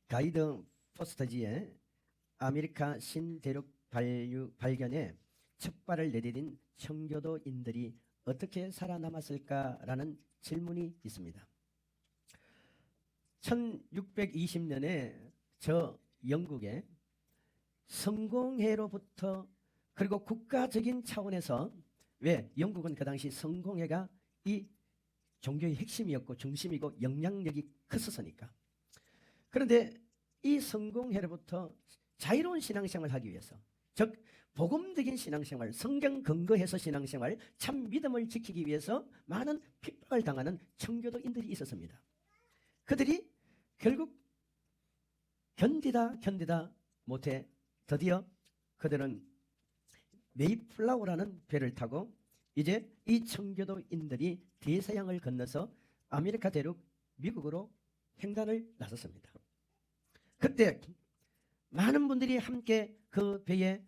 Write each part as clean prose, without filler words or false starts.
가이드 포스터지의 아메리카 신대륙 발견에 첫 발을 내디딘 청교도인들이 어떻게 살아남았을까라는 질문이 있습니다. 1620년에 저 영국의 성공회로부터 그리고 국가적인 차원에서, 왜 영국은 그 당시 성공회가 이 종교의 핵심이었고 중심이고 영향력이 컸었으니까. 그런데 이 성공회로부터 자유로운 신앙생활을 하기 위해서, 즉 복음적인 신앙생활, 성경 근거해서 신앙생활, 참 믿음을 지키기 위해서 많은 핍박을 당하는 청교도인들이 있었습니다. 그들이 결국 견디다 못해 드디어 그들은 메이플라워라는 배를 타고 이제 이 청교도인들이 대서양을 건너서 아메리카 대륙 미국으로 횡단을 나섰습니다. 그때 많은 분들이 함께 그 배에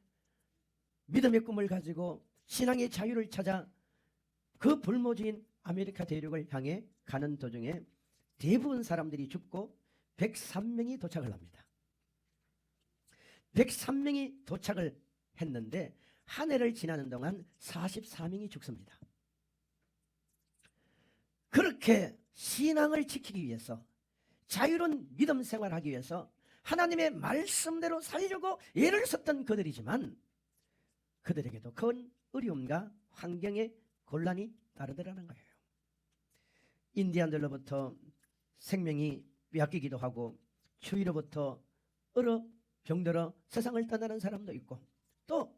믿음의 꿈을 가지고 신앙의 자유를 찾아 그 불모지인 아메리카 대륙을 향해 가는 도중에 대부분 사람들이 죽고 103명이 도착을 합니다. 103명이 도착을 했는데 한 해를 지나는 동안 44명이 죽습니다. 그렇게 신앙을 지키기 위해서, 자유로운 믿음 생활하기 위해서 하나님의 말씀대로 살려고 애를 썼던 그들이지만 그들에게도 큰 어려움과 환경의 곤란이 따르더라는 거예요. 인디안들로부터 생명이 빼앗기기도 하고 추위로부터 얼어 병들어 세상을 떠나는 사람도 있고, 또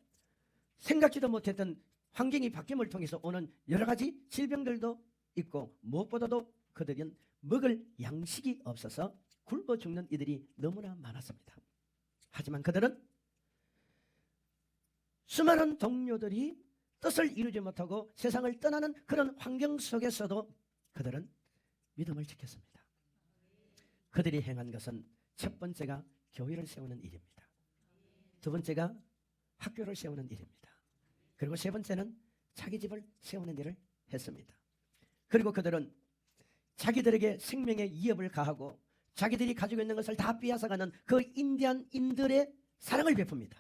생각지도 못했던 환경이 바뀜을 통해서 오는 여러 가지 질병들도 있고, 무엇보다도 그들은 먹을 양식이 없어서 굶어 죽는 이들이 너무나 많았습니다. 하지만 그들은 수많은 동료들이 뜻을 이루지 못하고 세상을 떠나는 그런 환경 속에서도 그들은 믿음을 지켰습니다. 그들이 행한 것은 첫 번째가 교회를 세우는 일입니다. 두 번째가 학교를 세우는 일입니다. 그리고 세 번째는 자기 집을 세우는 일을 했습니다. 그리고 그들은 자기들에게 생명의 위협을 가하고 자기들이 가지고 있는 것을 다 빼앗아가는 그 인디안인들의 사랑을 베풉니다.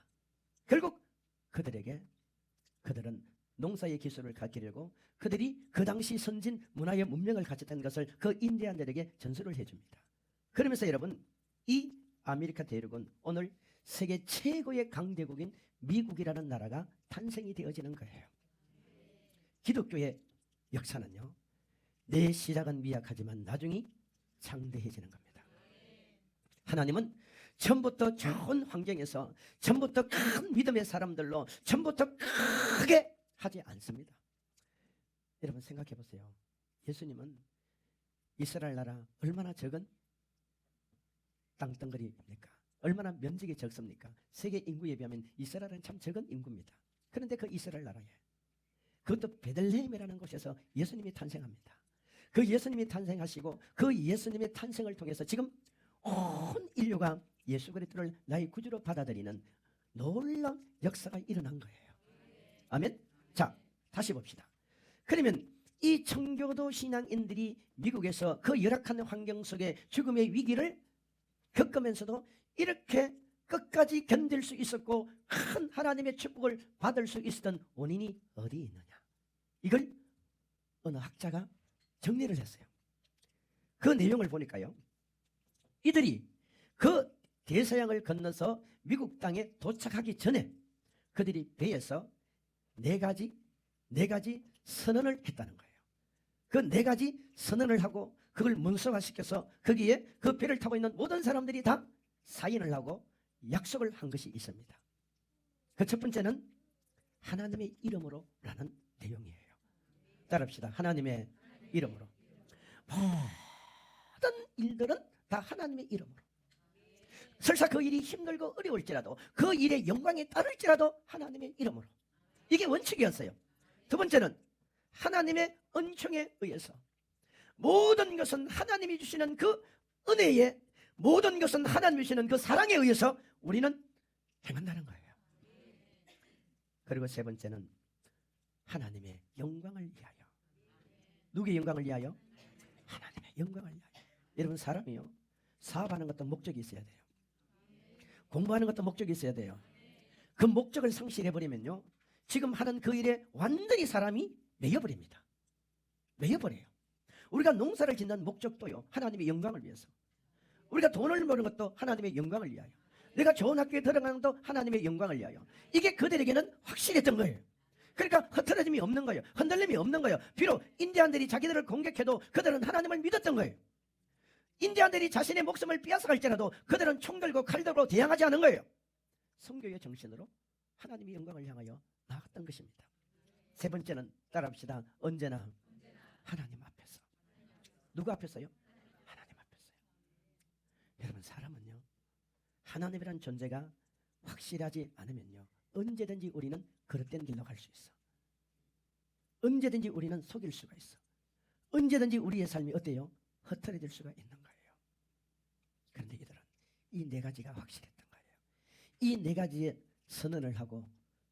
결국 그들은 농사의 기술을 가르치려고 그들이 그 당시 선진 문화의 문명을 가졌다는 것을 그 인디안들에게 전수를 해줍니다. 그러면서 여러분, 이 아메리카 대륙은 오늘 세계 최고의 강대국인 미국이라는 나라가 탄생이 되어지는 거예요. 기독교의 역사는요, 내 시작은 미약하지만 나중이 장대해지는 겁니다. 하나님은 처음부터 좋은 환경에서 처음부터 큰 믿음의 사람들로 처음부터 크게 하지 않습니다. 여러분 생각해 보세요. 예수님은 이스라엘 나라 얼마나 적은 땅덩어리입니까? 얼마나 면적이 적습니까? 세계 인구에 비하면 이스라엘은 참 적은 인구입니다. 그런데 그 이스라엘 나라에, 그것도 베들레헴이라는 곳에서 예수님이 탄생합니다. 그 예수님이 탄생하시고 그 예수님의 탄생을 통해서 지금 온 인류가 예수 그리스도를 나의 구주로 받아들이는 놀라운 역사가 일어난 거예요. 아멘. 자, 다시 봅시다. 그러면 이 청교도 신앙인들이 미국에서 그 열악한 환경 속에 죽음의 위기를 겪으면서도 이렇게 끝까지 견딜 수 있었고 큰 하나님의 축복을 받을 수 있었던 원인이 어디에 있느냐? 이걸 어느 학자가 정리를 했어요. 그 내용을 보니까요, 이들이 그 대서양을 건너서 미국 땅에 도착하기 전에 그들이 배에서 네 가지 선언을 했다는 거예요. 그 네 가지 선언을 하고 그걸 문서화시켜서 거기에 그 배를 타고 있는 모든 사람들이 다 사인을 하고 약속을 한 것이 있습니다. 그 첫 번째는 하나님의 이름으로라는 내용이에요. 따라합시다. 하나님의 이름으로. 모든 일들은 다 하나님의 이름으로. 설사 그 일이 힘들고 어려울지라도 그 일의 영광에 따를지라도 하나님의 이름으로. 이게 원칙이었어요. 두 번째는 하나님의 은총에 의해서. 모든 것은 하나님이 주시는 그 은혜에, 모든 것은 하나님이 주시는 그 사랑에 의해서 우리는 행한다는 거예요. 그리고 세 번째는 하나님의 영광을 위하여. 누구의 영광을 위하여? 하나님의 영광을 위하여. 여러분, 사람이요, 사업하는 것도 목적이 있어야 돼요. 공부하는 것도 목적이 있어야 돼요. 그 목적을 상실해버리면요, 지금 하는 그 일에 완전히 사람이 매여버립니다. 매여버려요. 우리가 농사를 짓는 목적도요, 하나님의 영광을 위해서. 우리가 돈을 버는 것도 하나님의 영광을 위하여. 내가 좋은 학교에 들어가는 것도 하나님의 영광을 위하여. 이게 그들에게는 확실했던 거예요. 그러니까 흐트러짐이 없는 거예요. 흔들림이 없는 거예요. 비록 인디안들이 자기들을 공격해도 그들은 하나님을 믿었던 거예요. 인디안들이 자신의 목숨을 빼앗아갈지라도 그들은 총 들고 칼 들고 대항하지 않은 거예요. 선교의 정신으로 하나님의 영광을 향하여 나아갔던 것입니다. 세 번째는 따라합시다. 언제나 하나님 앞에서. 누구 앞에서요? 하나님 앞에서요. 여러분, 사람은요, 하나님이란 존재가 확실하지 않으면요, 언제든지 우리는 그릇된 길로 갈 수 있어. 언제든지 우리는 속일 수가 있어. 언제든지 우리의 삶이 어때요? 흐트러질 수가 있는 거예요. 그런데 이들은 이 네 가지가 확실했던 거예요. 이 네 가지의 선언을 하고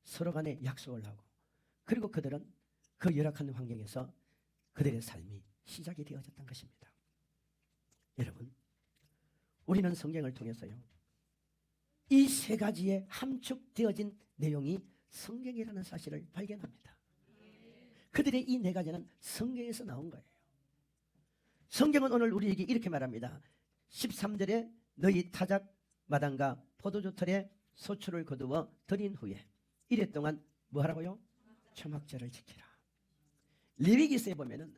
서로 간에 약속을 하고, 그리고 그들은 그 열악한 환경에서 그들의 삶이 시작이 되어졌던 것입니다. 여러분, 우리는 성경을 통해서요, 이 세 가지에 함축되어진 내용이 성경이라는 사실을 발견합니다. 그들의 이 네 가지는 성경에서 나온 거예요. 성경은 오늘 우리에게 이렇게 말합니다. 13절에 너희 타작 마당과 포도주 털에 소출을 거두어 드린 후에 이래 동안 뭐 하라고요? 초막절을 지키라. 레위기서에 보면은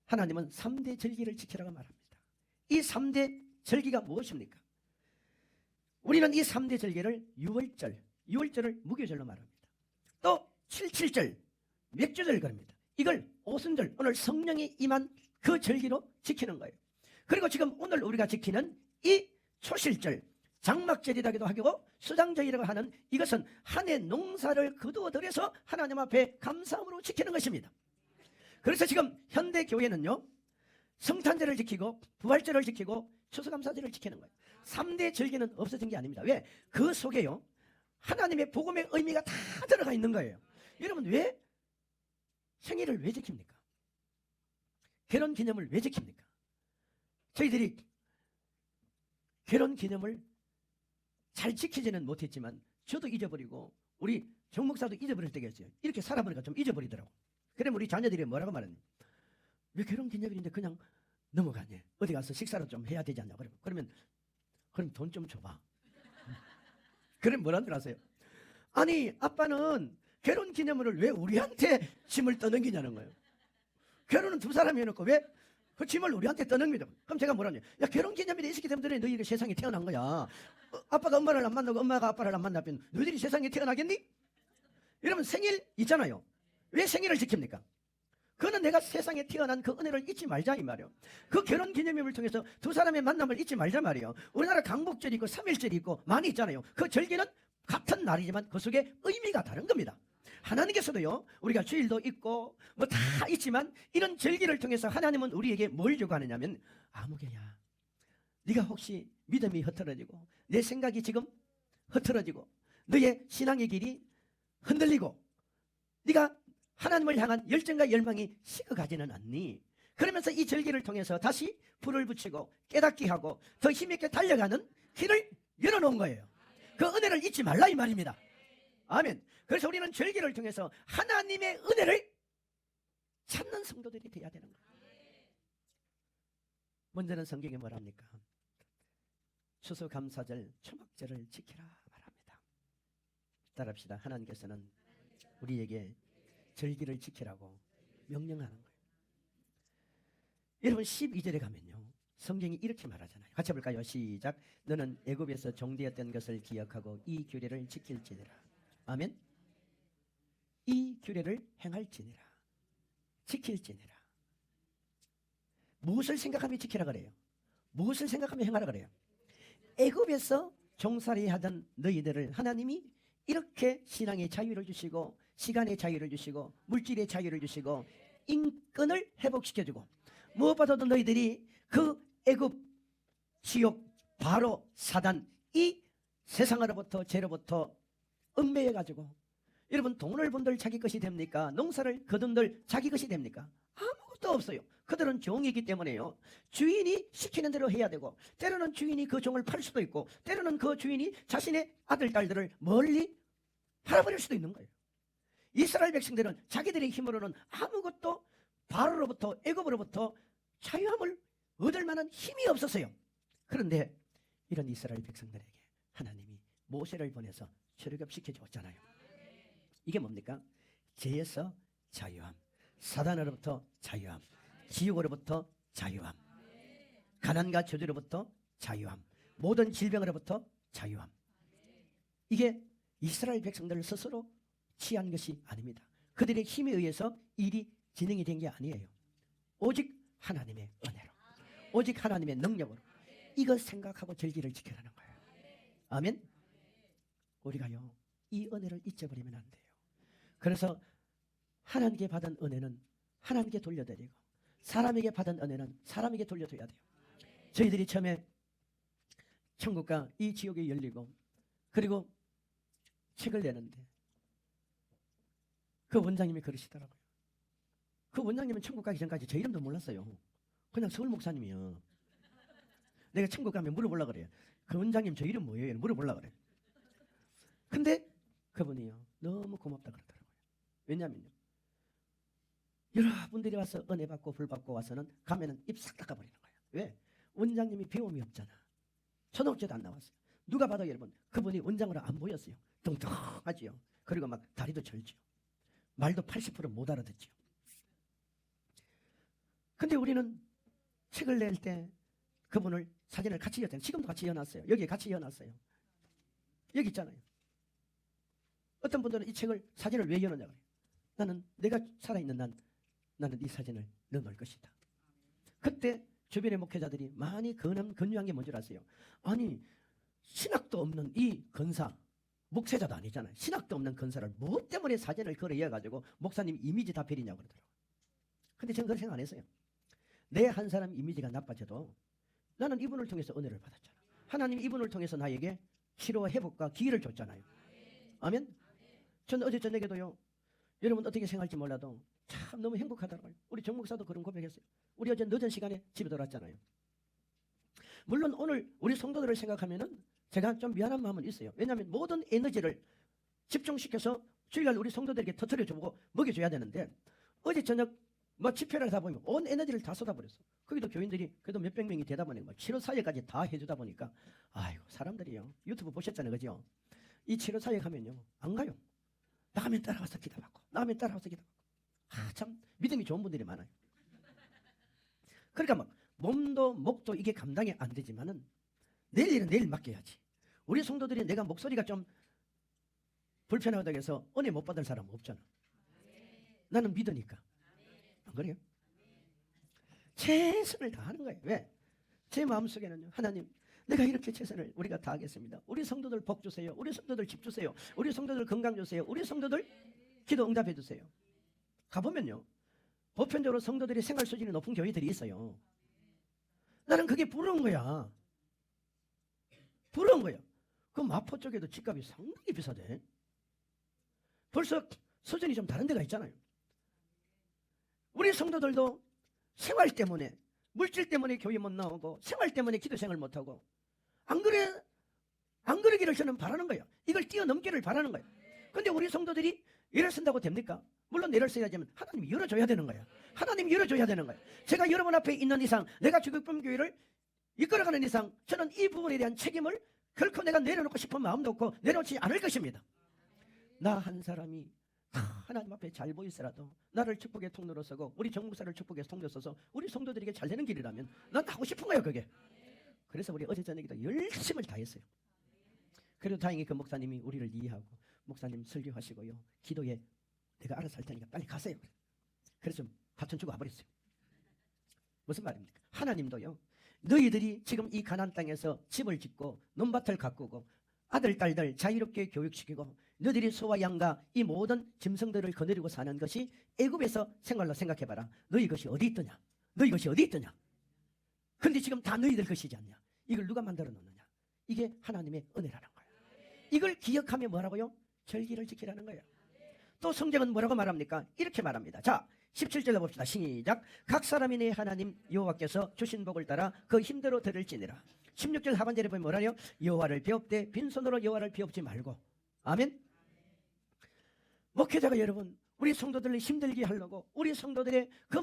하나님은 3대 절기를 지키라고 말합니다. 이 3대 절기가 무엇입니까? 우리는 이 3대 절기를 6월절을 무교절로 말합니다. 또 77절, 맥주절 그럽니다. 이걸 오순절, 오늘 성령이 임한 그 절기로 지키는 거예요. 그리고 지금 오늘 우리가 지키는 이 초실절, 장막절이라고도 하고 수장절이라고 하는 이것은 한 해 농사를 거두어들여서 하나님 앞에 감사함으로 지키는 것입니다. 그래서 지금 현대 교회는요, 성탄절을 지키고 부활절을 지키고 추수감사절을 지키는 거예요. 3대 절기는 없어진 게 아닙니다. 왜? 그 속에요, 하나님의 복음의 의미가 다 들어가 있는 거예요. 여러분, 왜 생일을 왜 지킵니까? 결혼 기념을 왜 지킵니까? 저희들이 결혼 기념을 잘 지키지는 못했지만 저도 잊어버리고 우리 정 목사도 잊어버릴 때가 있어요. 이렇게 살아보니까 좀 잊어버리더라고. 그러면 우리 자녀들이 뭐라고 말하냐? 왜 결혼 기념일인데 그냥 넘어가냐? 어디 가서 식사를 좀 해야 되지 않냐? 그러면 돈 좀 줘봐. 그럼 뭐라는 줄 아세요? 아니, 아빠는 결혼 기념일을 왜 우리한테 짐을 떠넘기냐는 거예요. 결혼은 두 사람이 해놓고 왜 그 짐을 우리한테 떠넘기냐? 그럼 제가 뭐라냐? 야, 결혼 기념일에 있었기 때문에 너희가 세상에 태어난 거야. 아빠가 엄마를 안 만나고 엄마가 아빠를 안 만나면 너희들이 세상에 태어나겠니? 여러분, 생일 있잖아요. 왜 생일을 지킵니까? 그거는 내가 세상에 태어난 그 은혜를 잊지 말자 이 말이에요. 그 결혼 기념일을 통해서 두 사람의 만남을 잊지 말자 말이에요. 우리나라 강복절이 있고 3.1절이 있고 많이 있잖아요. 그 절기는 같은 날이지만 그 속에 의미가 다른 겁니다. 하나님께서도요, 우리가 주일도 있고 뭐 다 있지만 이런 절기를 통해서 하나님은 우리에게 뭘 요구하느냐면, 아무개야, 네가 혹시 믿음이 흐트러지고 내 생각이 지금 흐트러지고 너의 신앙의 길이 흔들리고 네가 하나님을 향한 열정과 열망이 식어가지는 않니? 그러면서 이 절기를 통해서 다시 불을 붙이고 깨닫게 하고 더 힘있게 달려가는 길을 열어놓은 거예요. 그 은혜를 잊지 말라 이 말입니다. 아멘. 그래서 우리는 절기를 통해서 하나님의 은혜를 찾는 성도들이 되어야 되는 거예요. 먼저는 성경에 뭐랍니까? 추수감사절, 초막절을 지키라 말합니다. 따라합시다. 하나님께서는 우리에게 절기를 지키라고 명령하는 거예요. 여러분, 12절에 가면요, 성경이 이렇게 말하잖아요. 같이 해볼까요? 시작. 너는 애굽에서 종되었던 것을 기억하고 이 규례를 지킬지니라. 아멘. 이 규례를 행할지니라. 지킬지니라. 무엇을 생각하며 지키라 그래요? 무엇을 생각하며 행하라 그래요? 애굽에서 종살이 하던 너희들을 하나님이 이렇게 신앙의 자유를 주시고 시간의 자유를 주시고 물질의 자유를 주시고 인권을 회복시켜주고 무엇보다도 너희들이 그 애굽 지옥 바로 사단 이 세상으로부터 죄로부터 얽매여 가지고, 여러분, 돈을 번들 자기 것이 됩니까? 농사를 거둔들 자기 것이 됩니까? 아무것도 없어요. 그들은 종이기 때문에요. 주인이 시키는 대로 해야 되고, 때로는 주인이 그 종을 팔 수도 있고, 때로는 그 주인이 자신의 아들, 딸들을 멀리 팔아버릴 수도 있는 거예요. 이스라엘 백성들은 자기들의 힘으로는 아무것도 바로로부터, 애굽으로부터 자유함을 얻을 만한 힘이 없었어요. 그런데 이런 이스라엘 백성들에게 하나님이 모세를 보내서 출애굽시켜 줬잖아요. 이게 뭡니까? 죄에서 자유함, 사단으로부터 자유함, 지옥으로부터 자유함, 가난과 저주로부터 자유함, 모든 질병으로부터 자유함. 이게 이스라엘 백성들 스스로 취한 것이 아닙니다. 그들의 힘에 의해서 일이 진행이 된 게 아니에요. 오직 하나님의 은혜로, 오직 하나님의 능력으로. 이거 생각하고 절기를 지켜라는 거예요. 아멘. 우리가요, 이 은혜를 잊어버리면 안 돼요. 그래서 하나님께 받은 은혜는 하나님께 돌려드리고, 사람에게 받은 은혜는 사람에게 돌려줘야 돼요. 저희들이 처음에 천국과 이 지옥이 열리고, 그리고 책을 내는데 그 원장님이 그러시더라고요. 그 원장님은 천국 가기 전까지 제 이름도 몰랐어요. 그냥 서울 목사님이요. 내가 천국 가면 물어보려고 그래요. 그 원장님 저 이름 뭐예요? 물어보려고 그래요. 근데 그분이요, 너무 고맙다 그러더라고요. 왜냐면요, 여러분들이 와서 은혜 받고 불 받고 와서는 가면은 입 싹 닦아버리는 거예요. 왜? 원장님이 배움이 없잖아. 초등학교도 안 나왔어요. 누가 봐도 여러분, 그분이 원장으로 안 보였어요. 뚱뚱하지요. 그리고 막 다리도 절지요. 말도 80%못 알아듣지요. 근데 우리는 책을 낼 때 그분을 사진을 같이 이었잖아요. 지금도 같이 이어놨어요. 여기에 같이 이어놨어요. 여기 있잖아요. 어떤 분들은 이 책을, 사진을 왜 이어놓냐고 해요. 나는 내가 살아있는 나는 이 사진을 넣어놓을 것이다. 그때 주변의 목회자들이 많이 건유한 게 뭔지 아세요? 아니, 신학도 없는 이 건사, 목회자도 아니잖아요. 신학도 없는 건사를 뭐 때문에 사진을 걸어 이어가지고 목사님 이미지 다 베리냐고 그러더라고요. 근데 저는 그런 생각 안 했어요. 내 한 사람 이미지가 나빠져도 나는 이분을 통해서 은혜를 받았잖아. 하나님이 이분을 통해서 나에게 치료와 회복과 기회를 줬잖아요. 아멘? 저는 어제 저녁에도요, 여러분 어떻게 생각할지 몰라도 참 너무 행복하더라고요. 우리 정 목사도 그런 고백했어요. 우리 어제 늦은 시간에 집에 돌아왔잖아요. 물론 오늘 우리 성도들을 생각하면은 제가 좀 미안한 마음은 있어요. 왜냐하면 모든 에너지를 집중시켜서 주일날 우리 성도들에게 터뜨려주고 먹여줘야 되는데, 어제 저녁 집회를 하다 보면 온 에너지를 다 쏟아버렸어. 거기도 교인들이 그래도 몇백 명이 되다 보니까 치료 사역까지 다 해주다 보니까, 아이고, 사람들이요, 유튜브 보셨잖아요, 그죠? 이 치료 사역 하면요 안 가요. 나가면 따라와서 기도받고, 나가면 따라와서 기도받고. 참 믿음이 좋은 분들이 많아요. 그러니까 막 몸도 목도 이게 감당이 안 되지만은 내일 일은 내일 맡겨야지. 우리 성도들이 내가 목소리가 좀 불편하다고 해서 은혜 못 받을 사람은 없잖아. 나는 믿으니까. 안 그래요? 최선을 다하는 거예요. 왜? 제 마음속에는요, 하나님, 내가 이렇게 최선을 우리가 다하겠습니다. 우리 성도들 복 주세요. 우리 성도들 집 주세요. 우리 성도들 건강 주세요. 우리 성도들 기도 응답해 주세요. 가보면요, 보편적으로 성도들이 생활 수준이 높은 교회들이 있어요. 나는 그게 부러운 거야. 부러운 거야. 그 마포 쪽에도 집값이 상당히 비싸대. 벌써 수준이 좀 다른 데가 있잖아요. 우리 성도들도 생활 때문에, 물질 때문에 교회 못 나오고, 생활 때문에 기도 생활 못 하고, 안 그러기를 저는 바라는 거예요. 이걸 뛰어넘기를 바라는 거예요. 근데 우리 성도들이 예를 쓴다고 됩니까? 물론 예를 써야지만 하나님이 열어줘야 되는 거예요. 하나님이 열어줘야 되는 거예요. 제가 여러분 앞에 있는 이상, 내가 주국범교회를 이끌어가는 이상, 저는 이 부분에 대한 책임을 결코 내가 내려놓고 싶은 마음도 없고 내려놓지 않을 것입니다. 나 한 사람이 하나님 앞에 잘 보이더라도 나를 축복의 통로로 서고 우리 정목사를 축복의 통로로 서서 우리 성도들에게 잘 되는 길이라면 난 하고 싶은 거예요, 그게. 그래서 우리 어제 저녁에도 열심을 다했어요. 그래도 다행히 그 목사님이 우리를 이해하고, 목사님 설교하시고요, 기도에 내가 알아서 할 테니까 빨리 가세요. 그래서 하천 주고 와버렸어요. 무슨 말입니까? 하나님도요, 너희들이 지금 이 가나안 땅에서 집을 짓고 논밭을 가꾸고 아들 딸들 자유롭게 교육시키고 너희들이 소와 양과 이 모든 짐승들을 거느리고 사는 것이 애굽에서 생활로 생각해봐라. 너희 것이 어디 있더냐? 너희 것이 어디 있더냐? 근데 지금 다 너희들 것이지 않냐? 이걸 누가 만들어 놓느냐? 이게 하나님의 은혜라는 거예요. 이걸 기억하며 뭐라고요? 절기를 지키라는 거예요. 또 성경은 뭐라고 말합니까? 이렇게 말합니다. 자, 17절 봅시다. 시작. 각 사람이 내 하나님 여호와께서 주신 복을 따라 그 힘대로 들을지니라. 16절 하반절에 보면 뭐라요? 여호와를 비옵되 빈손으로 여호와를 비옵지 말고. 아멘. 목회자가 여러분 우리 성도들을 힘들게 하려고 우리 성도들의 그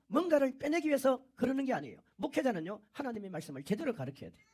뭔가를 빼내기 위해서 그러는 게 아니에요. 목회자는요 하나님의 말씀을 제대로 가르쳐야 돼요.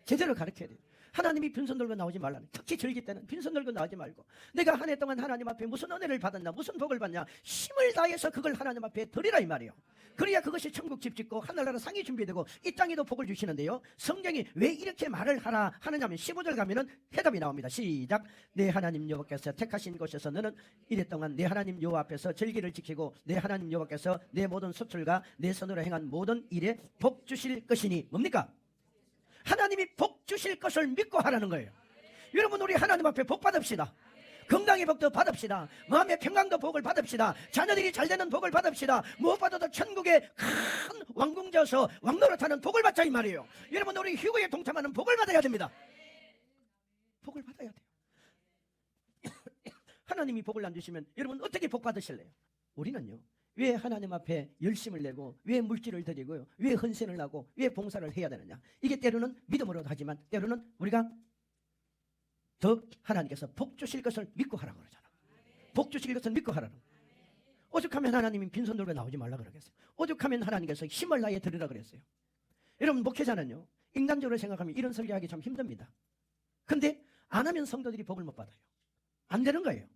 제대로 가르쳐야 돼요. 하나님이 빈손 들고 나오지 말라는, 특히 절기 때는 빈손 들고 나오지 말고 내가 한 해 동안 하나님 앞에 무슨 은혜를 받았나 무슨 복을 받냐 힘을 다해서 그걸 하나님 앞에 드리라 이 말이에요. 그래야 그것이 천국 집 짓고 하늘나라 상이 준비되고 이 땅에도 복을 주시는데요. 성경이 왜 이렇게 말을 하느냐면 15절 가면은 해답이 나옵니다. 시작. 내 하나님 여호와께서 택하신 곳에서 너는 이래 동안 내 하나님 여호와 앞에서 절기를 지키고 내 하나님 여호와께서 내 모든 수출과 내 손으로 행한 모든 일에 복 주실 것이니 뭡니까? 하나님이 복 주실 것을 믿고 하라는 거예요. 여러분 우리 하나님 앞에 복 받읍시다. 건강의 복도 받읍시다. 마음의 평강도 복을 받읍시다. 자녀들이 잘 되는 복을 받읍시다. 무엇보다도 천국의 큰 왕궁져서 왕노릇하는 복을 받자 이 말이에요. 여러분 우리 휴거에 동참하는 복을 받아야 됩니다. 복을 받아야 돼요. 하나님이 복을 안 주시면 여러분 어떻게 복 받으실래요? 우리는요 왜 하나님 앞에 열심을 내고 왜 물질을 드리고요 왜 헌신을 하고 왜 봉사를 해야 되느냐. 이게 때로는 믿음으로도 하지만 때로는 우리가 더 하나님께서 복 주실 것을 믿고 하라고 그러잖아. 복 주실 것을 믿고 하라는. 오죽하면 하나님이 빈손 들고 나오지 말라 그러겠어요. 오죽하면 하나님께서 힘을 다해 드리라 그랬어요. 여러분 목회자는요 인간적으로 생각하면 이런 설교하기 참 힘듭니다. 근데 안 하면 성도들이 복을 못 받아요. 안 되는 거예요.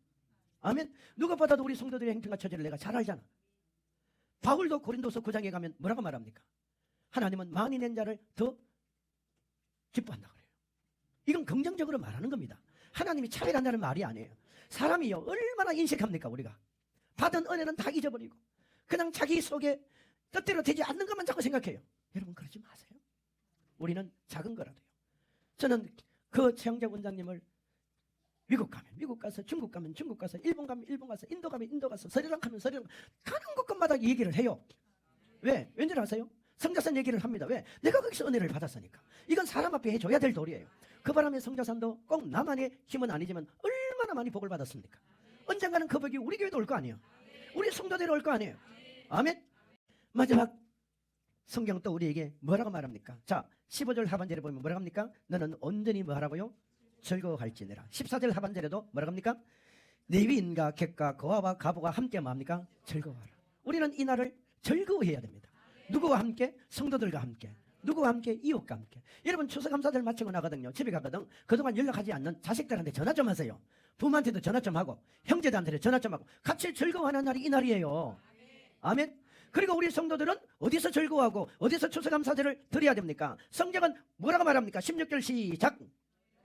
아멘. 누가 받아도 우리 성도들의 행편과 처지를 내가 잘 알잖아. 바울도 고린도서 9장에 가면 뭐라고 말합니까? 하나님은 많이 낸 자를 더 기뻐한다 그래요. 이건 긍정적으로 말하는 겁니다. 하나님이 차별한다는 말이 아니에요. 사람이요 얼마나 인식합니까? 우리가 받은 은혜는 다 잊어버리고 그냥 자기 속에 뜻대로 되지 않는 것만 자꾸 생각해요. 여러분 그러지 마세요. 우리는 작은 거라도요. 저는 그 최영재 원장님을 미국 가면 미국 가서 중국 가면 중국 가서 일본 가면 일본 가서 인도 가면 인도 가서 스리랑카 가면 스리랑카 가는 곳마다 얘기를 해요. 왜? 왠지 아세요? 성자산 얘기를 합니다. 왜? 내가 거기서 은혜를 받았으니까. 이건 사람 앞에 해줘야 될 도리예요. 그 바람에 성자산도 꼭 나만의 힘은 아니지만 얼마나 많이 복을 받았습니까? 언젠가는 그 복이 우리 교회도 올 거 아니에요. 우리 성도대로 올 거 아니에요. 아멘. 마지막 성경 또 우리에게 뭐라고 말합니까? 자 15절 하반절에 보면 뭐라고 합니까? 너는 온전히 뭐하라고요? 즐거워할지니라. 14절 하반절에도 뭐라고 합니까? 레위인과 객과 거아와 가부가 함께 뭐합니까? 즐거워하라. 우리는 이 날을 즐거워해야 됩니다. 누구와 함께? 성도들과 함께. 누구와 함께? 이웃과 함께. 여러분 추수감사절 마치고 나거든요. 집에 가거든. 그동안 연락하지 않는 자식들한테 전화 좀 하세요. 부모한테도 전화 좀 하고 형제들한테 전화 좀 하고 같이 즐거워하는 날이 이 날이에요. 아멘. 그리고 우리 성도들은 어디서 즐거워하고 어디서 추수감사절을 드려야 됩니까? 성경은 뭐라고 말합니까? 16절 시작.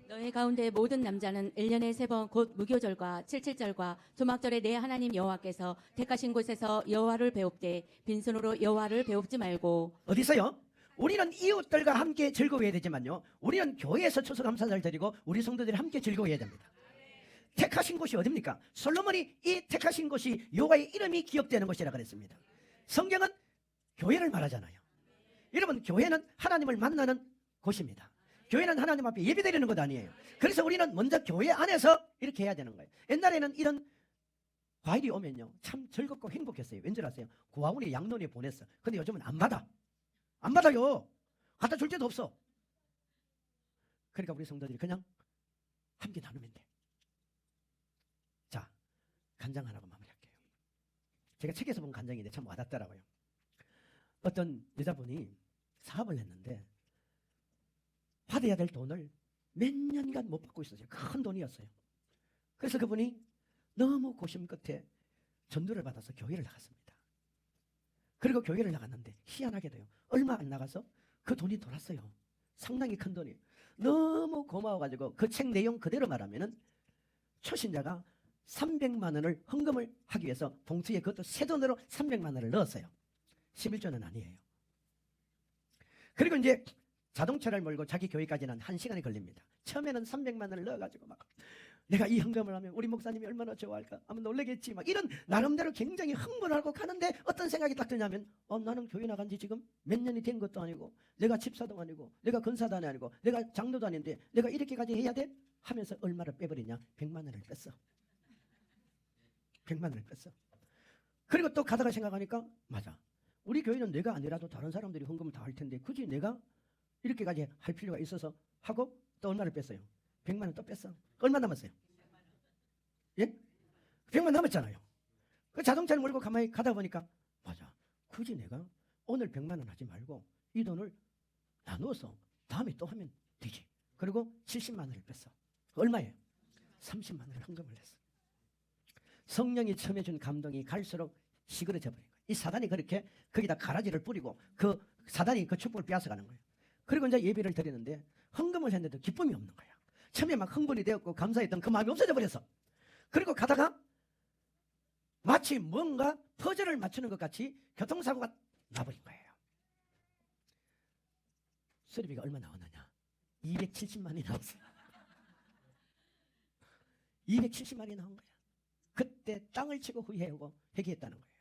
너희 가운데 모든 남자는 1년에 3번 곧 무교절과 칠칠절과 조막절에 내 하나님 여호와께서 택하신 곳에서 여호와를 배웁되 빈손으로 여호와를 배웁지 말고. 어디서요? 우리는 이웃들과 함께 즐거워해야 되지만요 우리는 교회에서 추수감사절 드리고 우리 성도들이 함께 즐거워해야 됩니다. 택하신 곳이 어딥니까? 솔로몬이 이 택하신 곳이 여호와의 이름이 기억되는 곳이라 그랬습니다. 성경은 교회를 말하잖아요. 여러분 교회는 하나님을 만나는 곳입니다. 교회는 하나님 앞에 예배드리는 것 아니에요. 그래서 우리는 먼저 교회 안에서 이렇게 해야 되는 거예요. 옛날에는 이런 과일이 오면요 참 즐겁고 행복했어요. 왠지 아세요? 고아원에 양론에 보냈어. 근데 요즘은 안 받아. 안 받아요. 갖다 줄 때도 없어. 그러니까 우리 성도들이 그냥 함께 나누면 돼. 자, 간장 하나만 마무리할게요. 제가 책에서 본 간장인데 참 와닿더라고요. 어떤 여자분이 사업을 했는데 받아야 될 돈을 몇 년간 못 받고 있었어요. 큰 돈이었어요. 그래서 그분이 너무 고심 끝에 전도를 받아서 교회를 나갔습니다. 그리고 교회를 나갔는데 희한하게도요. 얼마 안 나가서 그 돈이 돌았어요. 상당히 큰 돈이에요. 너무 고마워가지고 그 책 내용 그대로 말하면은 초신자가 300만 원을 헌금을 하기 위해서 봉투에 그것도 새 돈으로 300만 원을 넣었어요. 11조는 아니에요. 그리고 이제 자동차를 몰고 자기 교회까지는 1시간이 걸립니다. 처음에는 300만 원을 넣어가지고 막 내가 이 헌금을 하면 우리 목사님이 얼마나 좋아할까? 아마 놀라겠지. 막 이런 나름대로 굉장히 흥분하고 가는데 어떤 생각이 딱 드냐면 나는 교회 나간 지 지금 몇 년이 된 것도 아니고 내가 집사도 아니고 내가 건사도 아니고 내가 장로도 아닌데 내가 이렇게까지 해야 돼? 하면서 얼마를 빼버리냐? 100만 원을 뺐어. 100만 원을 뺐어. 그리고 또 가다가 생각하니까 맞아. 우리 교회는 내가 아니라도 다른 사람들이 헌금을 다 할 텐데 굳이 내가 이렇게까지 할 필요가 있어서 하고 또 얼마를 뺐어요? 100만 원 또 뺐어. 얼마 남았어요? 예? 100만 남았잖아요. 그 자동차를 몰고 가만히 가다 보니까 맞아. 굳이 내가 오늘 100만 원 하지 말고 이 돈을 나누어서 다음에 또 하면 되지. 그리고 70만 원을 뺐어. 얼마예요? 30만 원을 헌금을 했어. 성령이 처음에 준 감동이 갈수록 시그러져 버린 거예요. 이 사단이 그렇게 거기다 가라지를 뿌리고 그 사단이 그 축복을 빼앗아가는 거예요. 그리고 이제 예배를 드리는데 헌금을 했는데도 기쁨이 없는 거야. 처음에 막 흥분이 되었고 감사했던 그 마음이 없어져 버렸어. 그리고 가다가 마치 뭔가 퍼즐을 맞추는 것 같이 교통사고가 나버린 거예요. 수리비가 얼마 나왔느냐? 270만이 나왔어요. 270만이 나온 거야. 그때 땅을 치고 후회하고 회개했다는 거예요.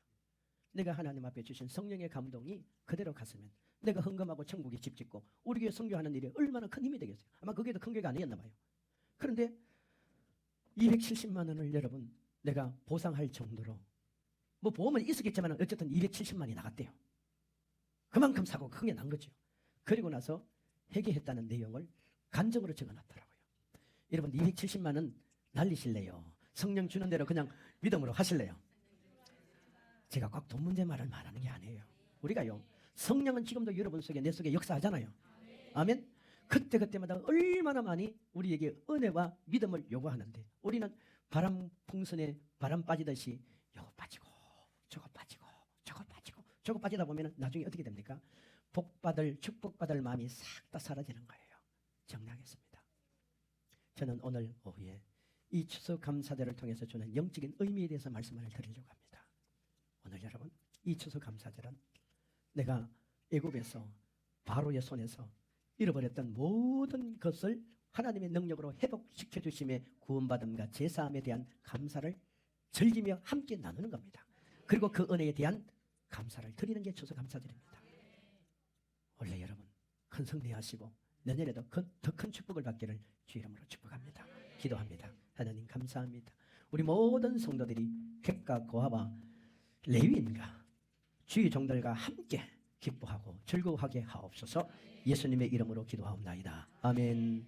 내가 하나님 앞에 주신 성령의 감동이 그대로 갔으면 내가 헌금하고 천국에 집 짓고 우리 교회 선교하는 일이 얼마나 큰 힘이 되겠어요. 아마 그게 더 큰 교회가 아니었나 봐요. 그런데 270만 원을 여러분 내가 보상할 정도로 뭐 보험은 있었겠지만 어쨌든 270만이 나갔대요. 그만큼 사고가 크게 난 거죠. 그리고 나서 회개했다는 내용을 간증으로 적어놨더라고요. 여러분 270만 원 날리실래요? 성령 주는 대로 그냥 믿음으로 하실래요? 제가 꼭 돈 문제 말을 말하는 게 아니에요. 우리가요 성령은 지금도 여러분 속에 내 속에 역사하잖아요. 아멘. 그때그때마다 얼마나 많이 우리에게 은혜와 믿음을 요구하는데 우리는 바람 풍선에 바람 빠지듯이 요거 빠지고 저거 빠지고 저거 빠지고 저거 빠지다 보면 나중에 어떻게 됩니까? 복받을 축복받을 마음이 싹 다 사라지는 거예요. 정리하겠습니다. 저는 오늘 오후에 이 추수 감사제를 통해서 주는 영적인 의미에 대해서 말씀을 드리려고 합니다. 오늘 여러분 이 추수 감사제는 내가 애굽에서 바로의 손에서 잃어버렸던 모든 것을 하나님의 능력으로 회복시켜 주심에 구원받음과 제사함에 대한 감사를 즐기며 함께 나누는 겁니다. 그리고 그 은혜에 대한 감사를 드리는 게 추수 감사제입니다. 원래 여러분 큰 승리하시고 내년에도 더 큰 축복을 받기를 주 이름으로 축복합니다. 기도합니다. 하나님 감사합니다. 우리 모든 성도들이 객과 고아와 레위인과 주의 종들과 함께 기뻐하고 즐거워하게 하옵소서. 예수님의 이름으로 기도하옵나이다. 아멘.